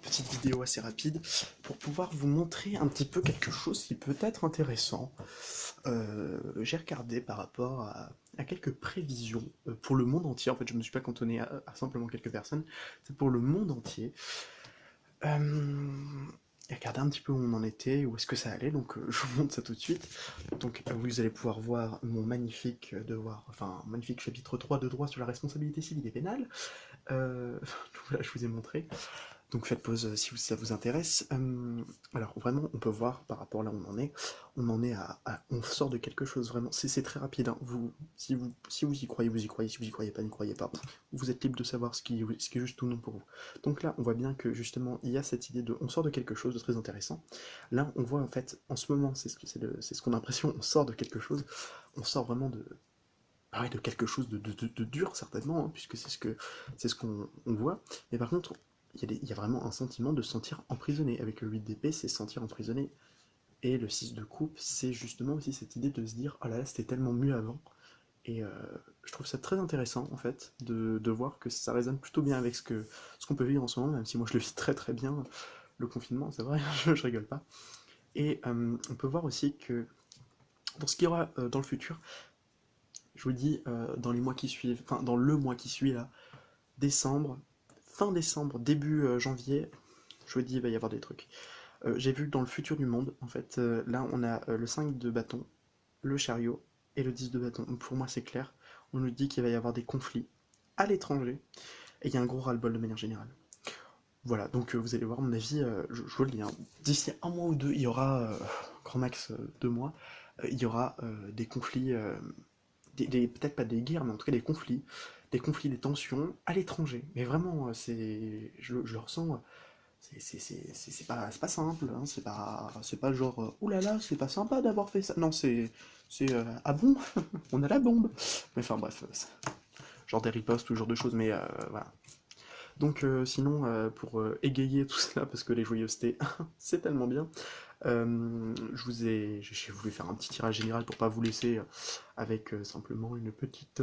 petite vidéo assez rapide pour pouvoir vous montrer un petit peu quelque chose qui peut être intéressant. J'ai regardé par rapport à quelques prévisions pour le monde entier. En fait, je ne me suis pas cantonné à simplement quelques personnes, c'est pour le monde entier. Et regarder un petit peu où on en était, où est-ce que ça allait, donc je vous montre ça tout de suite. Donc vous allez pouvoir voir mon magnifique devoir, enfin magnifique chapitre 3 de droit sur la responsabilité civile et pénale. Voilà, je vous ai montré. Donc faites pause si ça vous intéresse. Alors vraiment, on peut voir par rapport là où on en est on sort de quelque chose vraiment. C'est très rapide. Hein. Si vous y croyez, vous y croyez. Si vous y croyez pas, n'y croyez pas. Vous êtes libre de savoir ce qui est juste ou non pour vous. Donc là, on voit bien que justement, il y a cette idée de, on sort de quelque chose de très intéressant. Là, on voit en fait, en ce moment, c'est ce qu'on a l'impression, on sort de quelque chose. On sort vraiment de quelque chose de dur certainement, hein, puisque c'est ce qu'on voit. Mais par contre, il y a vraiment un sentiment de se sentir emprisonné. Avec le 8 d'épée, c'est se sentir emprisonné. Et le 6 de coupe, c'est justement aussi cette idée de se dire oh là là, c'était tellement mieux avant. Et je trouve ça très intéressant en fait de voir que ça résonne plutôt bien avec ce qu'on peut vivre en ce moment, même si moi je le vis très très bien, le confinement, c'est vrai, je rigole pas. Et on peut voir aussi que dans ce qu'il y aura dans le futur, je vous dis dans les mois qui suivent, enfin dans le mois qui suit là, décembre, fin décembre, début janvier, je vous dis il va y avoir des trucs. J'ai vu dans le futur du monde, en fait, là on a le 5 de bâton, le chariot et le 10 de bâton. Donc, pour moi c'est clair, on nous dit qu'il va y avoir des conflits à l'étranger, et il y a un gros ras-le-bol de manière générale. Voilà, donc vous allez voir, à mon avis, je vous le dis, hein, d'ici un mois ou deux, il y aura, grand max 2 mois, il y aura des conflits, peut-être pas des guerres, mais en tout cas des conflits, des tensions à l'étranger. Mais vraiment, je le ressens, c'est pas simple, hein, c'est pas genre, oulala, c'est pas sympa d'avoir fait ça. Non, ah bon, on a la bombe. Mais enfin bref, genre des ripostes ou ce genre de choses, mais voilà. Donc sinon, pour égayer tout cela, parce que les joyeusetés, c'est tellement bien, j'ai voulu faire un petit tirage général pour pas vous laisser avec simplement une petite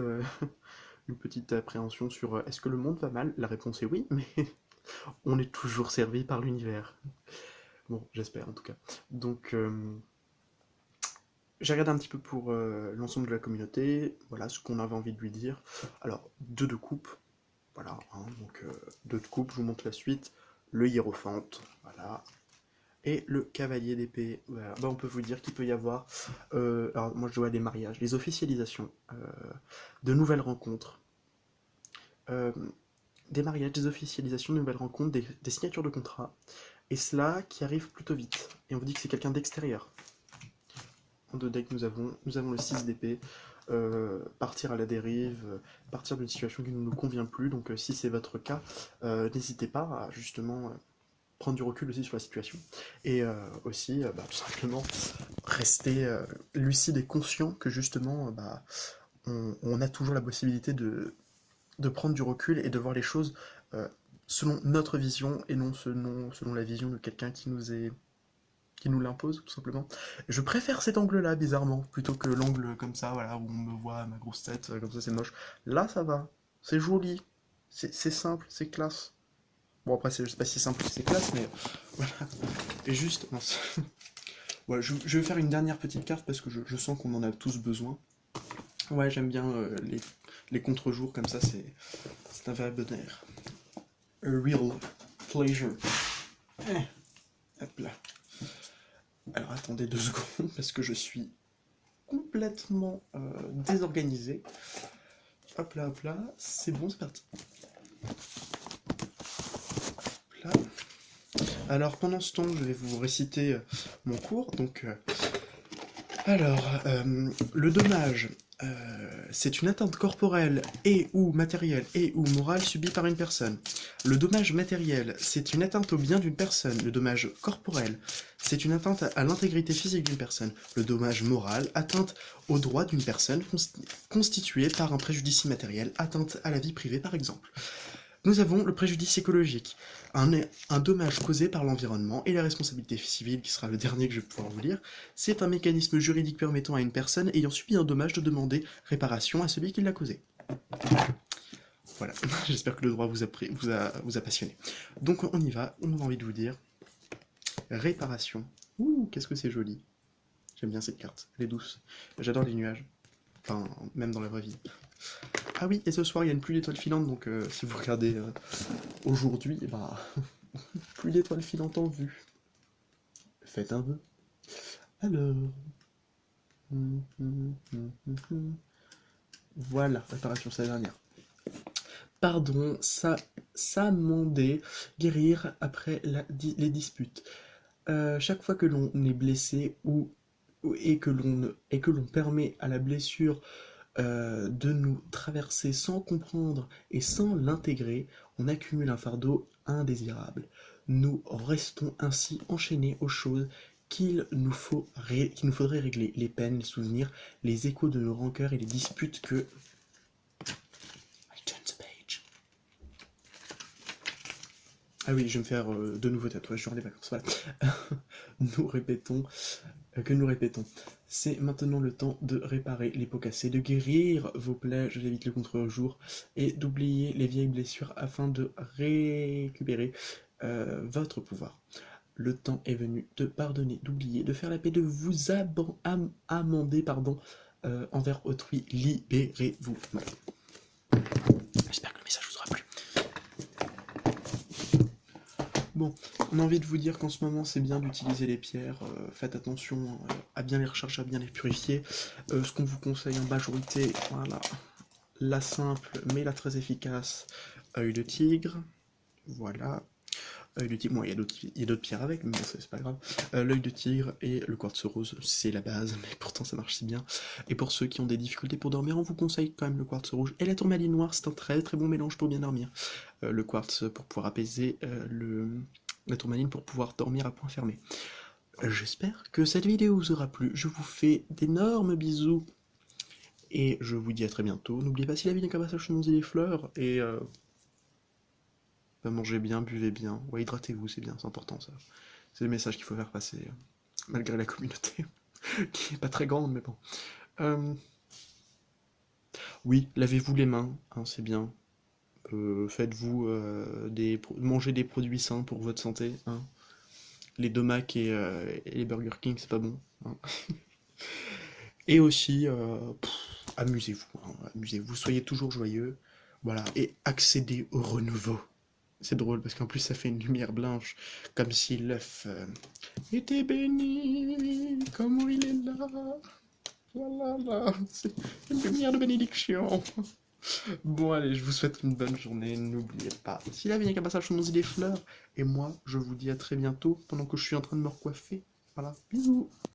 appréhension sur est-ce que le monde va mal? La réponse est oui, mais on est toujours servi par l'univers. Bon, j'espère en tout cas. Donc j'ai regardé un petit peu pour l'ensemble de la communauté, voilà ce qu'on avait envie de lui dire. Alors, deux de coupe, voilà, hein, donc deux de coupe, je vous montre la suite. Le hiérophante, voilà. Et le cavalier d'épée, voilà. Bah, on peut vous dire qu'il peut y avoir, alors moi je vois des mariages, des officialisations, de nouvelles rencontres, euh, des mariages, des officialisations, de nouvelles rencontres, des signatures de contrats, et cela qui arrive plutôt vite. Et on vous dit que c'est quelqu'un d'extérieur. En deux decks, nous avons le 6 d'épée, partir à la dérive, partir d'une situation qui ne nous convient plus. Donc si c'est votre cas, n'hésitez pas à justement prendre du recul aussi sur la situation. Et aussi, tout simplement, rester lucide et conscient que justement, on a toujours la possibilité de prendre du recul et de voir les choses selon notre vision et non selon la vision de quelqu'un qui nous l'impose, tout simplement. Je préfère cet angle-là, bizarrement, plutôt que l'angle comme ça, voilà, où on me voit ma grosse tête, comme ça c'est moche. Là, ça va, c'est joli, c'est simple, c'est classe. Bon, après, je sais pas si c'est simple ou si c'est classe, mais voilà. Et juste, mince. Voilà, je vais faire une dernière petite carte parce que je sens qu'on en a tous besoin. Ouais, j'aime bien les contre-jours comme ça, c'est un vrai bonheur. A real pleasure. Hop là. Alors attendez 2 secondes parce que je suis complètement désorganisé. Hop là, c'est bon, c'est parti. Hop là. Alors pendant ce temps, je vais vous réciter mon cours. Donc, le dommage, c'est une atteinte corporelle et ou matérielle et ou morale subie par une personne. Le dommage matériel, c'est une atteinte au bien d'une personne. Le dommage corporel, c'est une atteinte à l'intégrité physique d'une personne. Le dommage moral, atteinte aux droits d'une personne constituée par un préjudice immatériel, atteinte à la vie privée par exemple. Nous avons le préjudice écologique, un dommage causé par l'environnement, et la responsabilité civile, qui sera le dernier que je vais pouvoir vous lire. C'est un mécanisme juridique permettant à une personne ayant subi un dommage de demander réparation à celui qui l'a causé. Voilà, j'espère que le droit vous a passionné. Donc on y va, on a envie de vous dire réparation. Ouh, qu'est-ce que c'est joli. J'aime bien cette carte, elle est douce. J'adore les nuages, enfin même dans la vraie vie. Ah oui, et ce soir il y a une pluie d'étoiles filantes, donc si vous regardez aujourd'hui, bah pluie d'étoiles filantes en vue. Faites un vœu. Alors. Voilà, réparation, c'est la dernière. Pardon, s'amender, guérir après les disputes. Chaque fois que l'on est blessé et que l'on permet à la blessure de nous traverser sans comprendre et sans l'intégrer, on accumule un fardeau indésirable. Nous restons ainsi enchaînés aux choses qu'il nous faudrait régler, les peines, les souvenirs, les échos de nos rancœurs et les disputes que... I turn the page. Ah oui, je vais me faire de nouveaux tatouages durant les vacances, voilà. Que nous répétons. C'est maintenant le temps de réparer les pots cassés, de guérir vos plaies, je l'évite le contre-jour, et d'oublier les vieilles blessures afin de récupérer votre pouvoir. Le temps est venu de pardonner, d'oublier, de faire la paix, de vous amender envers autrui. Libérez-vous. Voilà. J'espère que le message vous aura plu. Bon, on a envie de vous dire qu'en ce moment c'est bien d'utiliser les pierres, faites attention à bien les recharger, à bien les purifier. Ce qu'on vous conseille en majorité, voilà, la simple mais la très efficace, œil de tigre, voilà. Œil de tigre, bon, il y a d'autres pierres avec, mais bon, c'est pas grave. L'œil de tigre et le quartz rose, c'est la base, mais pourtant ça marche si bien. Et pour ceux qui ont des difficultés pour dormir, on vous conseille quand même le quartz rouge et la tourmaline noire, c'est un très très bon mélange pour bien dormir. Le quartz pour pouvoir apaiser, la tourmaline pour pouvoir dormir à point fermé. J'espère que cette vidéo vous aura plu, je vous fais d'énormes bisous, et je vous dis à très bientôt. N'oubliez pas, si la vie n'est qu'un passage, chenons des fleurs, et... mangez bien, buvez bien, ouais, hydratez-vous, c'est bien, c'est important ça. C'est le message qu'il faut faire passer, malgré la communauté, qui est pas très grande, mais bon. Oui, lavez-vous les mains, hein, c'est bien. Faites-vous mangez des produits sains pour votre santé, hein. Les Domac et les Burger King, c'est pas bon, hein. Et aussi, amusez-vous, hein, amusez-vous, soyez toujours joyeux, voilà, et accédez au renouveau. C'est drôle parce qu'en plus ça fait une lumière blanche, comme si l'œuf était béni, comment il est là, voilà, c'est une lumière de bénédiction. Bon allez, je vous souhaite une bonne journée, n'oubliez pas, si la vie n'est qu'un passage, chantons-y des fleurs, et moi je vous dis à très bientôt, pendant que je suis en train de me recoiffer, voilà, bisous.